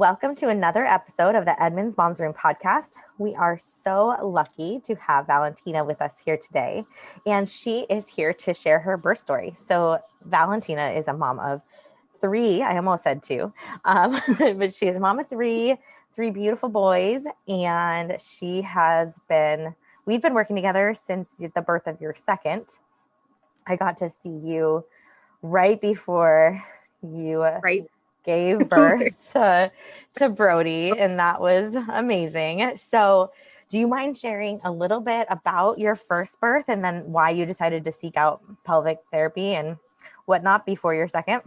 Welcome to another episode of the Edmonds Moms Room podcast. We are so lucky to have Valentina with us here today, and she is here to share her birth story. So Valentina is a mom of three. I almost said two, but she is a mom of three beautiful boys, and we've been working together since the birth of your second. I got to see you right before you gave birth to Brody, and that was amazing. So do you mind sharing a little bit about your first birth and then why you decided to seek out pelvic therapy and whatnot before your second?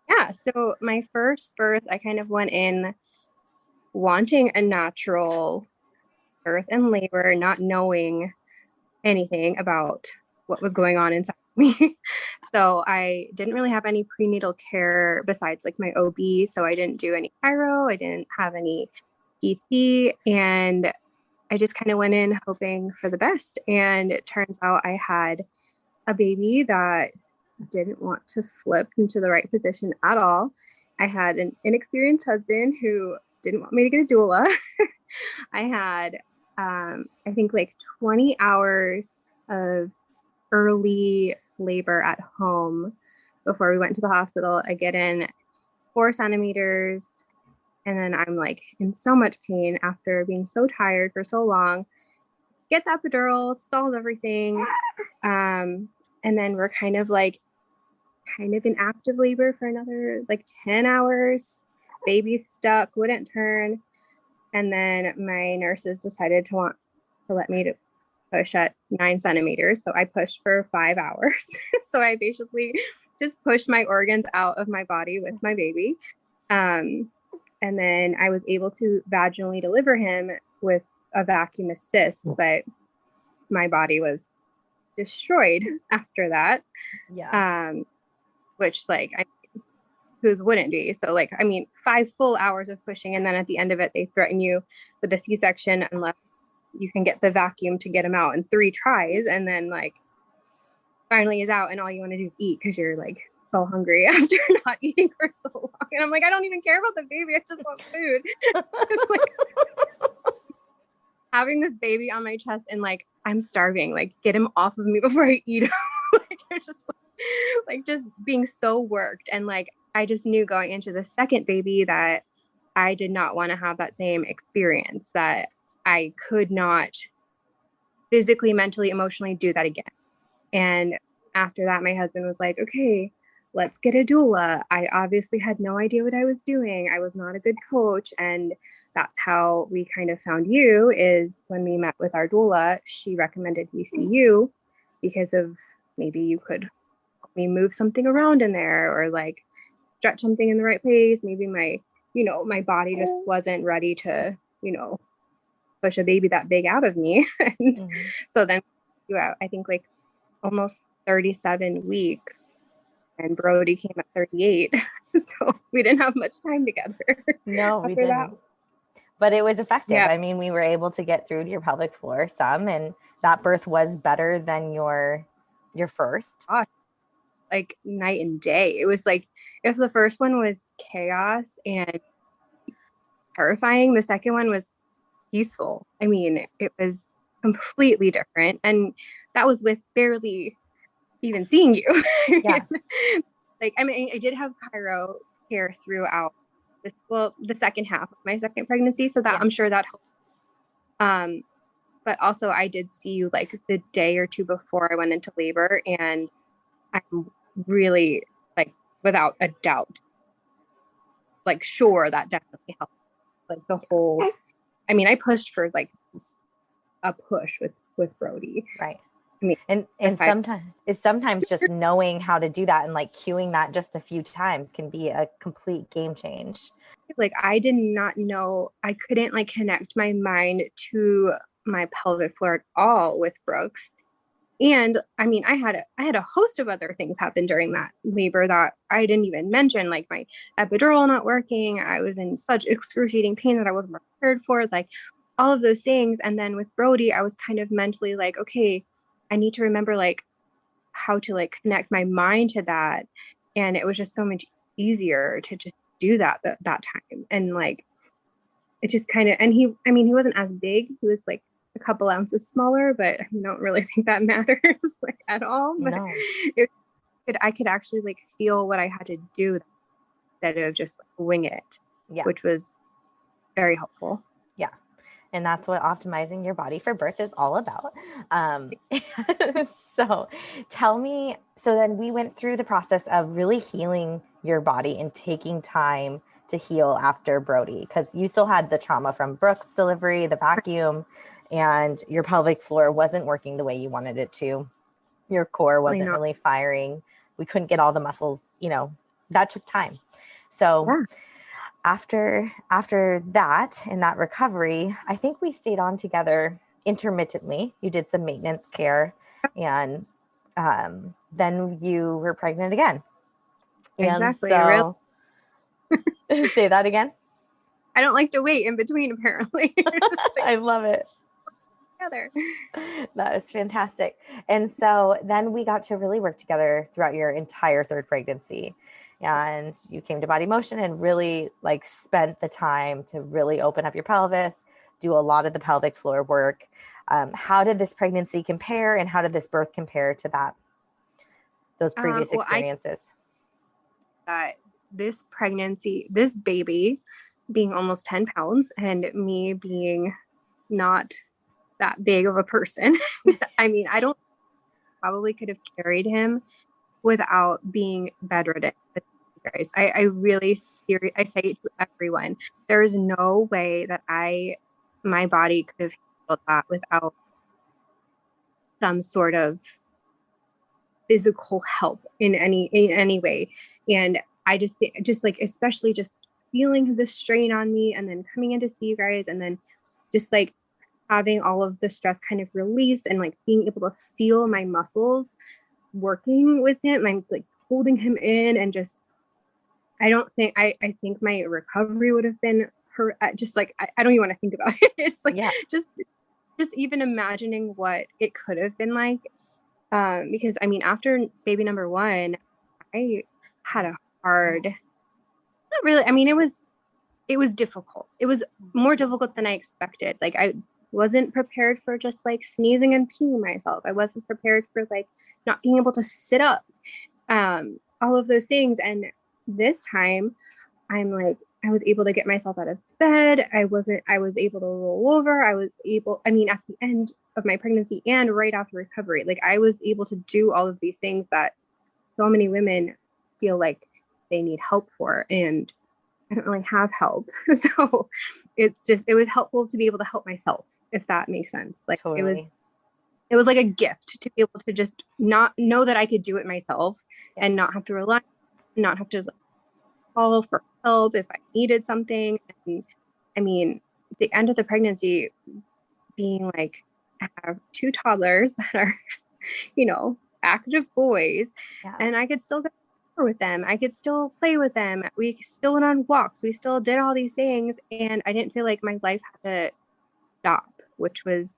Yeah, so my first birth, I kind of went in wanting a natural birth and labor, not knowing anything about what was going on inside me. So I didn't really have any prenatal care besides like my OB. So I didn't do any chiro, I didn't have any ET, and I just kind of went in hoping for the best. And it turns out I had a baby that didn't want to flip into the right position at all. I had an inexperienced husband who didn't want me to get a doula. I had, I think, like 20 hours of early labor at home before we went to the hospital. I get in 4 centimeters, and then I'm like in so much pain after being so tired for so long. Get the epidural, stalls everything. And then we're kind of in active labor for another like 10 hours. Baby stuck, wouldn't turn. And then my nurses decided to want to let me to push at 9 centimeters. So I pushed for 5 hours. So I basically just pushed my organs out of my body with my baby. And then I was able to vaginally deliver him with a vacuum assist, but my body was destroyed after that. Yeah. Which whose wouldn't be? So 5 full hours of pushing, and then at the end of it, they threaten you with a C-section unless you can get the vacuum to get him out in 3 tries, and then finally he's out, and all you want to do is eat because you're so hungry after not eating for so long. And I'm like, I don't even care about the baby. I just want food. It's having this baby on my chest and I'm starving. Get him off of me before I eat him. You're just just being so worked. And I just knew going into the second baby that I did not want to have that same experience, that I could not physically, mentally, emotionally do that again. And after that, my husband was like, okay, let's get a doula. I obviously had no idea what I was doing. I was not a good coach. And that's how we kind of found you, is when we met with our doula, she recommended we see you because of maybe you could help me move something around in there, or stretch something in the right place. Maybe my body just wasn't ready to, push a baby that big out of me. And so then I think almost 37 weeks, and Brody came at 38. So we didn't have much time together. No, we didn't. That. But it was effective. Yeah. I mean, we were able to get through to your pelvic floor some, and that birth was better than your first. Gosh, night and day. It was if the first one was chaos and terrifying, the second one was peaceful. I mean, it was completely different. And that was with barely even seeing you. Yeah. I did have chiro care throughout the second half of my second pregnancy. So that I'm sure that helped. But also I did see you the day or two before I went into labor, and I'm really without a doubt, sure that definitely helped. The whole, I mean, I pushed for a push with Brody. Right. I mean, and sometimes just knowing how to do that and cueing that just a few times can be a complete game change. I did not know, I couldn't connect my mind to my pelvic floor at all with Brooks. And I mean, I had a host of other things happen during that labor that I didn't even mention, my epidural not working. I was in such excruciating pain that I wasn't prepared for, all of those things. And then with Brody, I was kind of mentally okay, I need to remember how to connect my mind to that. And it was just so much easier to just do that time. And like, it just kind of, and he wasn't as big. He was like a couple ounces smaller, but I don't really think that matters like at all. But No. I could actually like feel what I had to do instead of just like wing it, which was very helpful. Yeah. And that's what optimizing your body for birth is all about. So tell me, so then we went through the process of really healing your body and taking time to heal after Brody, because you still had the trauma from Brooke's delivery, the vacuum, and your pelvic floor wasn't working the way you wanted it to. Your core wasn't really firing. We couldn't get all the muscles, that took time. So after that, in that recovery, I think we stayed on together intermittently. You did some maintenance care, and then you were pregnant again. Exactly. And so, say that again. I don't like to wait in between, apparently. I love it. Together. That is fantastic. And so then we got to really work together throughout your entire third pregnancy. And you came to Body Motion and really like spent the time to really open up your pelvis, do a lot of the pelvic floor work. How did this pregnancy compare, and how did this birth compare to those previous experiences? This pregnancy, this baby being almost 10 pounds and me being not that big of a person. I mean, I don't probably could have carried him without being bedridden. Guys, I really I say it to everyone, there is no way that my body could have handled that without some sort of physical help in any way. And I just like, especially just feeling the strain on me and then coming in to see you guys and then just like having all of the stress kind of released and like being able to feel my muscles working with him, I'm like holding him in, and just I think my recovery would have been just like I don't even want to think about it. It's like just even imagining what it could have been like. Because I mean, after baby number 1, I had a hard, not really, I mean, it was difficult. It was more difficult than I expected. Like I wasn't prepared for just like sneezing and peeing myself. I wasn't prepared for like not being able to sit up, all of those things. And this time I'm like, I was able to get myself out of bed. I was able to roll over. I mean, at the end of my pregnancy and right after recovery, like I was able to do all of these things that so many women feel like they need help for. And I don't really have help. So it was helpful to be able to help myself, if that makes sense. Like totally. It was like a gift to be able to just not know that I could do it myself and not have to rely, not have to call for help if I needed something. And I mean, the end of the pregnancy being like, I have 2 toddlers that are, active boys, and I could still go with them. I could still play with them. We still went on walks. We still did all these things. And I didn't feel like my life had to stop, which was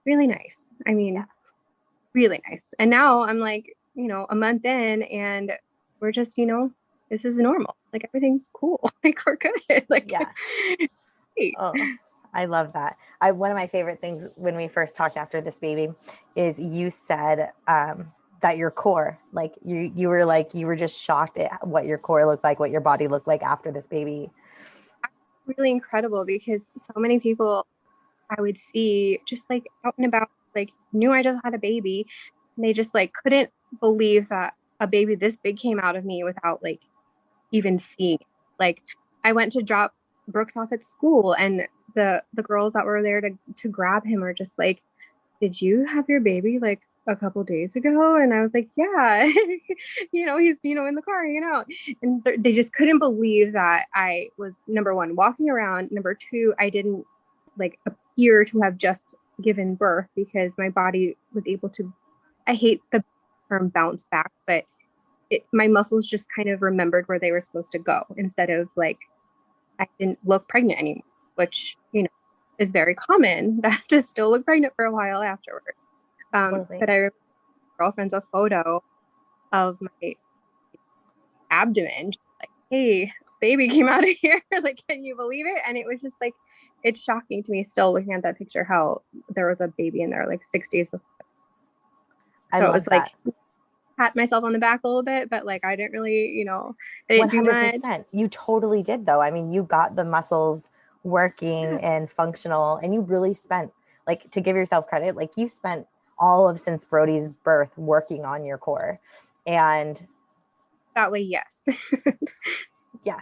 really nice. I mean, really nice. And now I'm like, a month in and we're just, this is normal. Like everything's cool. Like we're good. Like, oh, I love that. One of my favorite things when we first talked after this baby is you said, that your core, like you were just shocked at what your core looked like, what your body looked like after this baby. Really incredible, because so many people I would see just like out and about, like knew I just had a baby, and they just like couldn't believe that a baby this big came out of me without like even seeing it. Like I went to drop Brooks off at school, and the girls that were there to grab him are just like, did you have your baby like a couple days ago? And I was like, yeah, he's, in the car, and they just couldn't believe that I was, number 1, walking around. Number 2, I didn't like appear to have just given birth, because my body was able to, I hate the term bounce back, but my muscles just kind of remembered where they were supposed to go, instead of like, I didn't look pregnant anymore, which, is very common, that to still look pregnant for a while afterward. But I remember my girlfriend's a photo of my abdomen, like, hey, baby came out of here. Like, can you believe it? And it was just like, it's shocking to me still looking at that picture, how there was a baby in there like 6 days before. I So love it was that. like, pat myself on the back a little bit, but like, I didn't really, I didn't do much. 100%. You totally did though. I mean, you got the muscles working and functional, and you really spent, like, to give yourself credit, like you spent all of since Brody's birth working on your core. And that way, yes. yeah.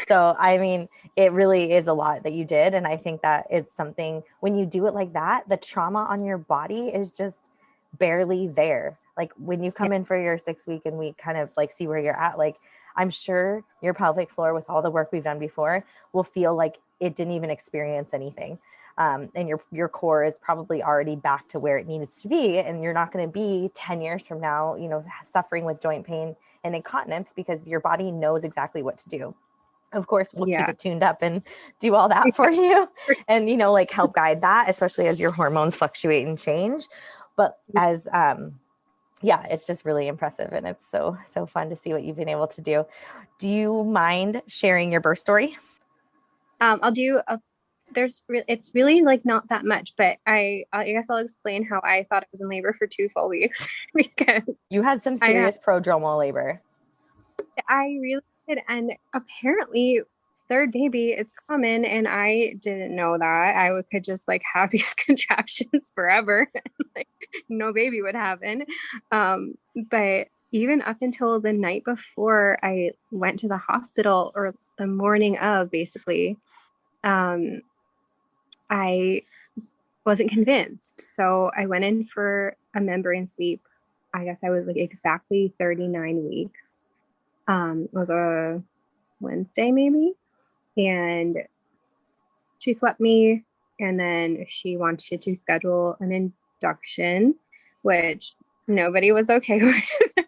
So, I mean, it really is a lot that you did. And I think that it's something, when you do it like that, the trauma on your body is just barely there. Like when you come in for your 6 week and we kind of like see where you're at, like I'm sure your pelvic floor, with all the work we've done before, will feel like it didn't even experience anything. And your core is probably already back to where it needs to be. And you're not going to be 10 years from now, suffering with joint pain and incontinence, because your body knows exactly what to do. Of course, we'll keep it tuned up and do all that for you and, like help guide that, especially as your hormones fluctuate and change. But as, it's just really impressive. And it's so fun to see what you've been able to do. Do you mind sharing your birth story? I'll do it's really like not that much, but I guess I'll explain how I thought I was in labor for 2 full weeks because you had some serious prodromal labor. I really did. And apparently third baby, it's common. And I didn't know that. I could just like have these contractions forever. And, like no baby would happen. But even up until the night before I went to the hospital, or the morning of, basically, I wasn't convinced. So I went in for a membrane sweep. I guess I was like exactly 39 weeks. It was a Wednesday maybe. And she swept me, and then she wanted to schedule an induction, which nobody was okay with.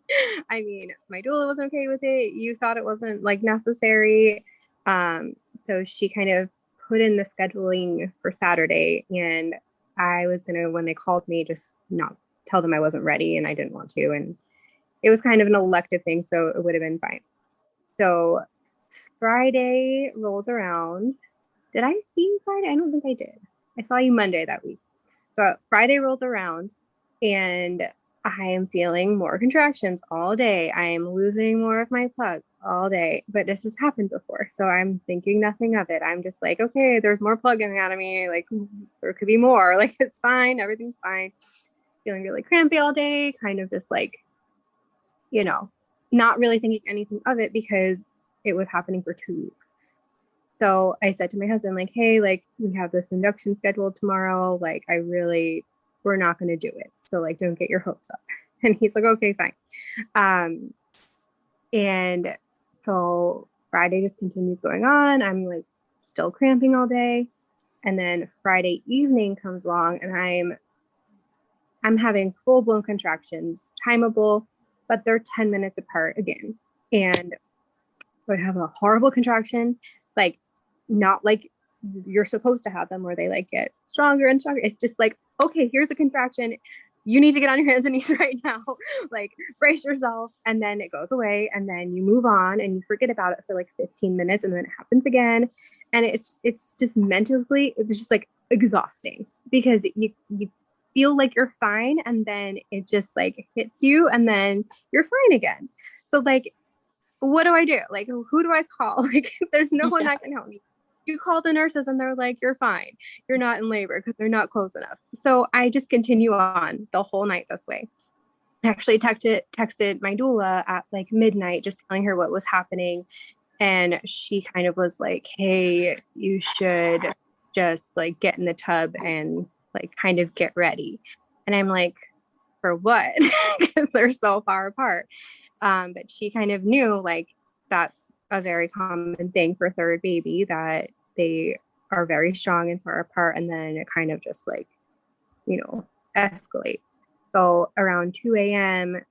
I mean, my doula wasn't okay with it. You thought it wasn't like necessary. So she kind of put in the scheduling for Saturday, and I was going to, when they called me, just not tell them I wasn't ready and I didn't want to. And it was kind of an elective thing, so it would have been fine. So Friday rolls around. Did I see you Friday? I don't think I did. I saw you Monday that week. So Friday rolls around, and I am feeling more contractions all day. I am losing more of my plug all day, but this has happened before. So I'm thinking nothing of it. I'm just like, okay, there's more plug coming out of me. Like there could be more. Like it's fine. Everything's fine. Feeling really crampy all day, kind of just like, not really thinking anything of it because it was happening for 2 weeks. So I said to my husband, like, hey, like we have this induction scheduled tomorrow. Like we're not going to do it. So like, don't get your hopes up. And he's like, okay, fine. And so Friday just continues going on. I'm like still cramping all day. And then Friday evening comes along, and I'm having full blown contractions, timeable, but they're 10 minutes apart again. And so I have a horrible contraction, like not like you're supposed to have them where they like get stronger and stronger. It's just like, okay, here's a contraction. You need to get on your hands and knees right now. Like brace yourself. And then it goes away, and then you move on and you forget about it for like 15 minutes, and then it happens again. And it's just mentally, it's just like exhausting because you feel like you're fine, and then it just like hits you, and then you're fine again. So like, what do I do? Like, who do I call? Like, there's no one that can help me. You call the nurses and they're like, you're fine. You're not in labor because they're not close enough. So I just continue on the whole night this way. I actually texted my doula at like midnight, just telling her what was happening. And she kind of was like, hey, you should just like get in the tub and like kind of get ready. And I'm like, for what? Because they're so far apart. But she kind of knew like that's a very common thing for third baby, that they are very strong and far apart, and then it kind of just like, escalates. So around 2 a.m.,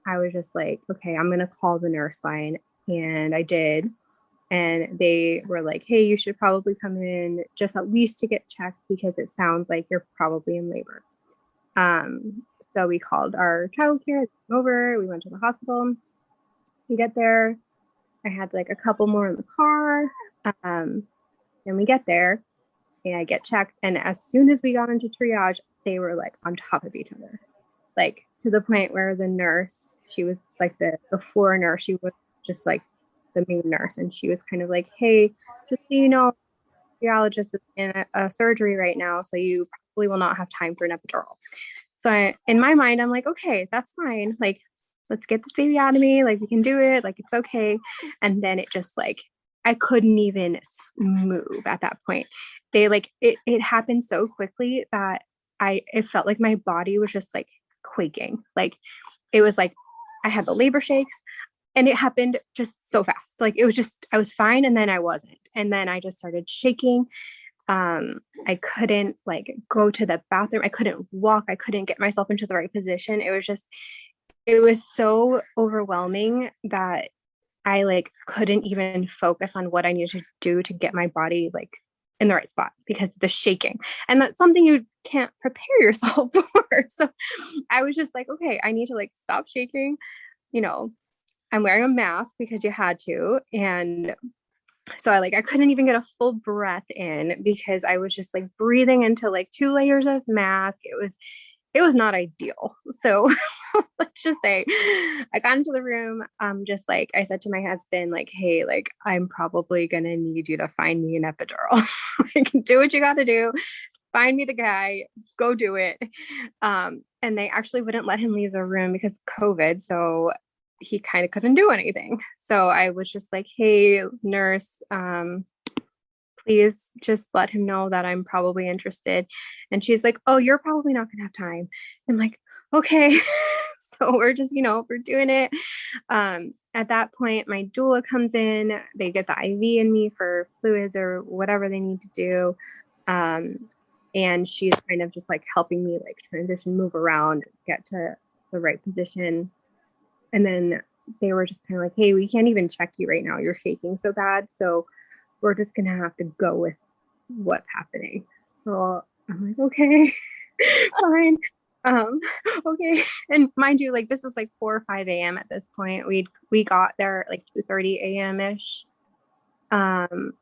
I was just like, okay, I'm going to call the nurse line. And I did. And they were like, hey, you should probably come in just at least to get checked because it sounds like you're probably in labor. So we called our childcare over, we went to the hospital, we get there, I had like a couple more in the car. And we get there and I get checked. And as soon as we got into triage, they were like on top of each other, like to the point where the nurse, she was like the floor nurse, she was just like the main nurse. And she was kind of like, hey, just so you know, radiologist is in a surgery right now, so you probably will not have time for an epidural. So in my mind, I'm like, okay, that's fine. Like, let's get this baby out of me. Like, we can do it. Like, it's okay. And then it just like, I couldn't even move at that point. They like, it happened so quickly that it felt like my body was just like quaking. Like, it was like, I had the labor shakes. And it happened just so fast. Like it was just, I was fine. And then I wasn't. And then I just started shaking. I couldn't like go to the bathroom. I couldn't walk. I couldn't get myself into the right position. It was so overwhelming that I like couldn't even focus on what I needed to do to get my body like in the right spot because of the shaking. And that's something you can't prepare yourself for. So I was just like, okay, I need to like stop shaking, you know. I'm wearing a mask because you had to. And so I couldn't even get a full breath in because I was just like breathing into like 2 layers of mask. It was not ideal. So let's just say I got into the room. Just like I said to my husband, like, hey, like I'm probably gonna need you to find me an epidural. Like, do what you gotta do. Find me the guy, go do it. And they actually wouldn't let him leave the room because of COVID. So he kind of couldn't do anything. So I was just like, hey, nurse, please just let him know that I'm probably interested. And she's like, oh, you're probably not going to have time. I'm like, okay. So we're just, we're doing it. At that point, my doula comes in, they get the IV in me for fluids or whatever they need to do. And she's kind of just like helping me like transition, move around, get to the right position. And then they were just kind of like, hey, we can't even check you right now. You're shaking so bad. So we're just going to have to go with what's happening. So I'm like, okay, fine. Okay. And mind you, like this is like 4 or 5 a.m. at this point. We got there at like 2:30 a.m. ish. And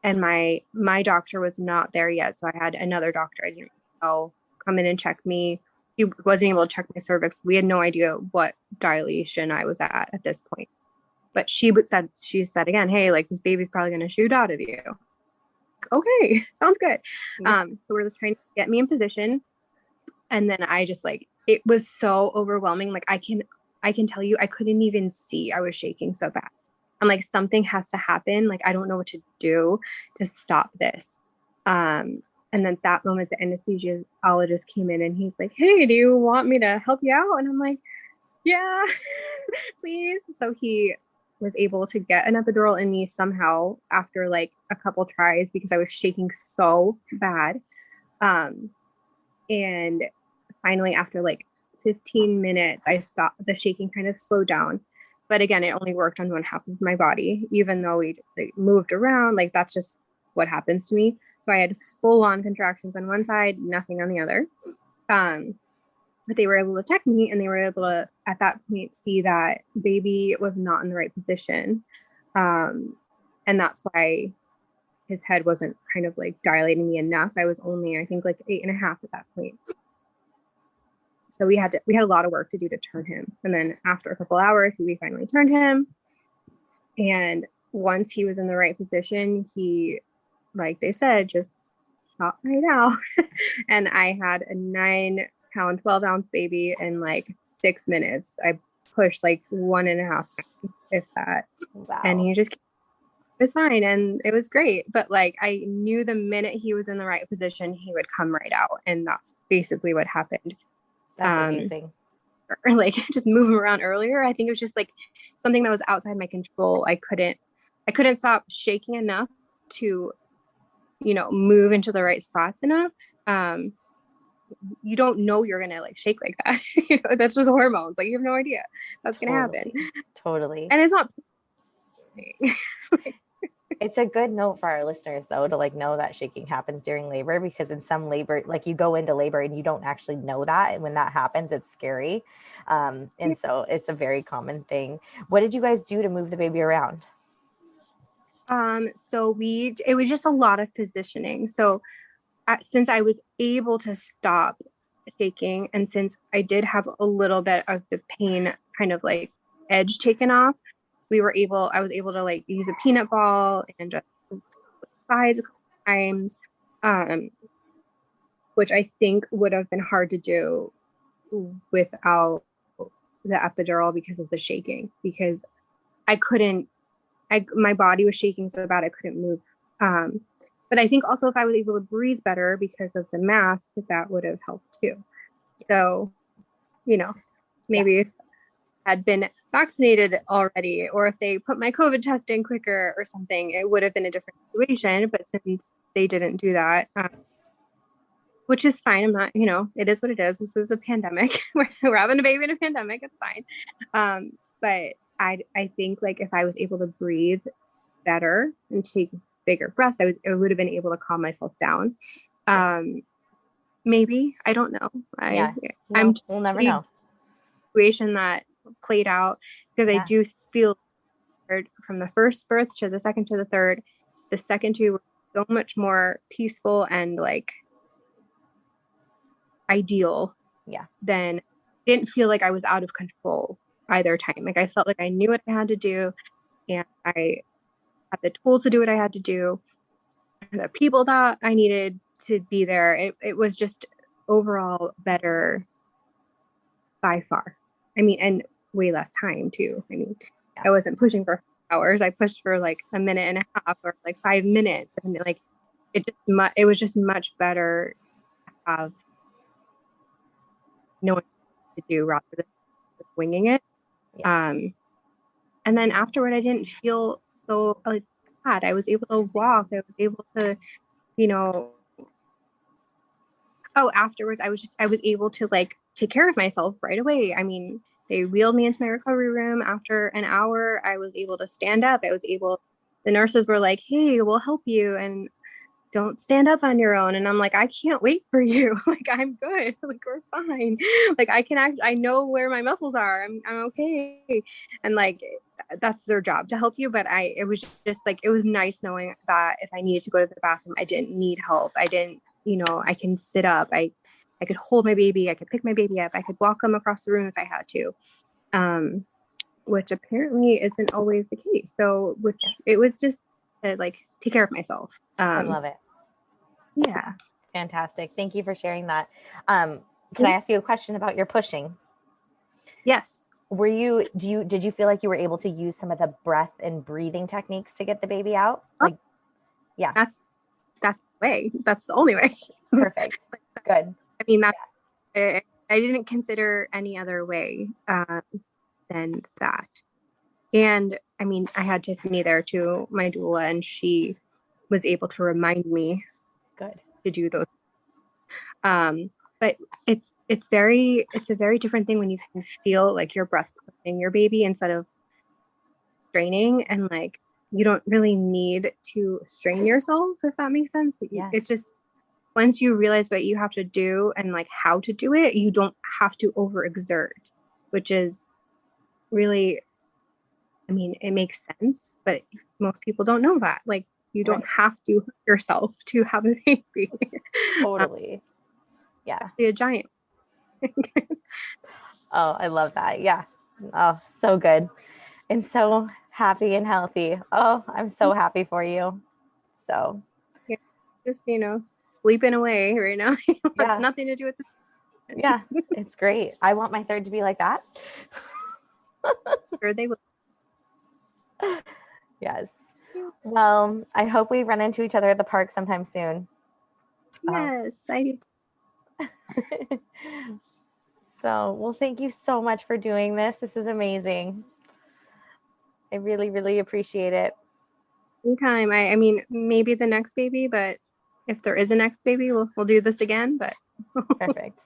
my doctor was not there yet. So I had another doctor I didn't know come in and check me. He wasn't able to check my cervix. We had no idea what dilation I was at this point. But she said again, hey, like this baby's probably going to shoot out of you. Okay, sounds good. So we're trying to get me in position. And then I just like, it was so overwhelming. Like I can tell you, I couldn't even see. I was shaking so bad. I'm like, something has to happen. Like, I don't know what to do to stop this. And then at that moment, the anesthesiologist came in and he's like, hey, do you want me to help you out? And I'm like, yeah, please. So he was able to get an epidural in me somehow after like a couple tries because I was shaking so bad. And finally, after like 15 minutes, I stopped. The shaking kind of slowed down. But again, it only worked on one half of my body, even though we moved around. Like that's just what happens to me. So I had full on contractions on one side, nothing on the other. But they were able to check me and they were able to, at that point, see that baby was not in the right position. And that's why his head wasn't kind of like dilating me enough. I was only, I think, like 8.5 at that point. So we had a lot of work to do to turn him. And then after a couple hours, we finally turned him. And once he was in the right position, he, like they said, just shot right out. And I had a 9-pound, 12-ounce baby in like 6 minutes. I pushed like 1.5 pounds, if that. Wow. And he just was fine. And it was great. But like, I knew the minute he was in the right position, he would come right out. And that's basically what happened. That's amazing. Or like just move him around earlier. I think it was just like something that was outside my control. I couldn't stop shaking enough to, move into the right spots enough. You don't know you're gonna like shake like that. That's just hormones. Like you have no idea that's gonna happen. Totally. And it's not. It's a good note for our listeners though to like know that shaking happens during labor, because in some labor, like you go into labor and you don't actually know that, and when that happens, it's scary. And so it's a very common thing. What did you guys do to move the baby around? So it was just a lot of positioning. So since I was able to stop shaking, and since I did have a little bit of the pain kind of like edge taken off, I was able to like use a peanut ball and just size a couple times, which I think would have been hard to do without the epidural because of the shaking, because my body was shaking so bad I couldn't move. But I think also if I was able to breathe better because of the mask, that would have helped too. So, maybe if I had been vaccinated already, or if they put my COVID test in quicker or something, it would have been a different situation. But since they didn't do that, which is fine. I'm not, it is what it is. This is a pandemic. We're having a baby in a pandemic. It's fine. But I think like if I was able to breathe better and take bigger breaths, I would have been able to calm myself down. Maybe, I don't know. We'll never know. Situation that played out, because I do feel from the first birth to the second to the third, the second two were so much more peaceful and like ideal. Then didn't feel like I was out of control either time. Like I felt like I knew what I had to do, and I had the tools to do what I had to do, and the people that I needed to be there. It was just overall better by far. I mean, and way less time too. I mean, I wasn't pushing for hours. I pushed for like a minute and a half or like 5 minutes, and like it was just much better to have knowing what to do rather than winging it. And then afterward, I didn't feel so like bad. I was able to walk. I was able to, afterwards, I was able to like take care of myself right away. I mean, they wheeled me into my recovery room. After an hour, I was able to stand up. The nurses were like, "Hey, we'll help you, and don't stand up on your own." And I'm like, "I can't wait for you. Like, I'm good. Like, we're fine. Like, I know where my muscles are. I'm okay." And like, that's their job to help you. But it was just like, it was nice knowing that if I needed to go to the bathroom, I didn't need help. I didn't, I can sit up. I could hold my baby. I could pick my baby up. I could walk them across the room if I had to, which apparently isn't always the case. So, it was just to like take care of myself. I love it. Yeah. Fantastic. Thank you for sharing that. Can I ask you a question about your pushing? Yes. Did you feel like you were able to use some of the breath and breathing techniques to get the baby out? Like, yeah. That's the way. That's the only way. Perfect. Good. I mean, I didn't consider any other way than that. And I mean, I had Tiffany there too, my doula, and she was able to remind me to do those. But it's a very different thing when you can feel like your breath pushing your baby instead of straining, and like you don't really need to strain yourself, if that makes sense. It's just once you realize what you have to do and like how to do it, you don't have to overexert, which is really, I mean, it makes sense, but most people don't know that. Like, you don't have to hurt yourself to have a baby. Totally. Yeah. Be a giant. Oh, I love that. Yeah. Oh, so good. And so happy and healthy. Oh, I'm so happy for you. So just, sleeping away right now. It's nothing to do with this. Yeah, it's great. I want my third to be like that. Sure they will. Yes. Well, I hope we run into each other at the park sometime soon. Yes, I do. So, well, thank you so much for doing this. This is amazing. I really, really appreciate it. Anytime. I mean, maybe the next baby, but if there is a next baby, we'll do this again. But perfect.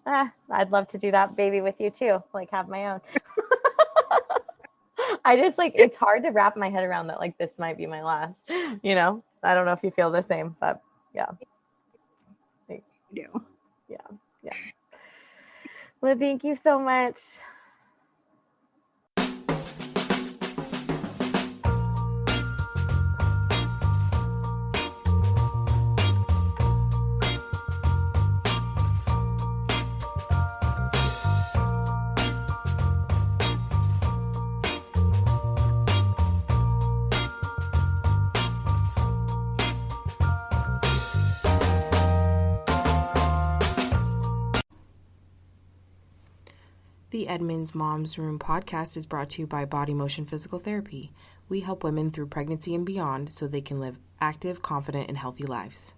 I'd love to do that baby with you too. Like, have my own. I just it's hard to wrap my head around that. Like, this might be my last. I don't know if you feel the same, but yeah. I do. Yeah. Well, thank you so much. The Edmonds Moms Room podcast is brought to you by Body Motion Physical Therapy. We help women through pregnancy and beyond so they can live active, confident, and healthy lives.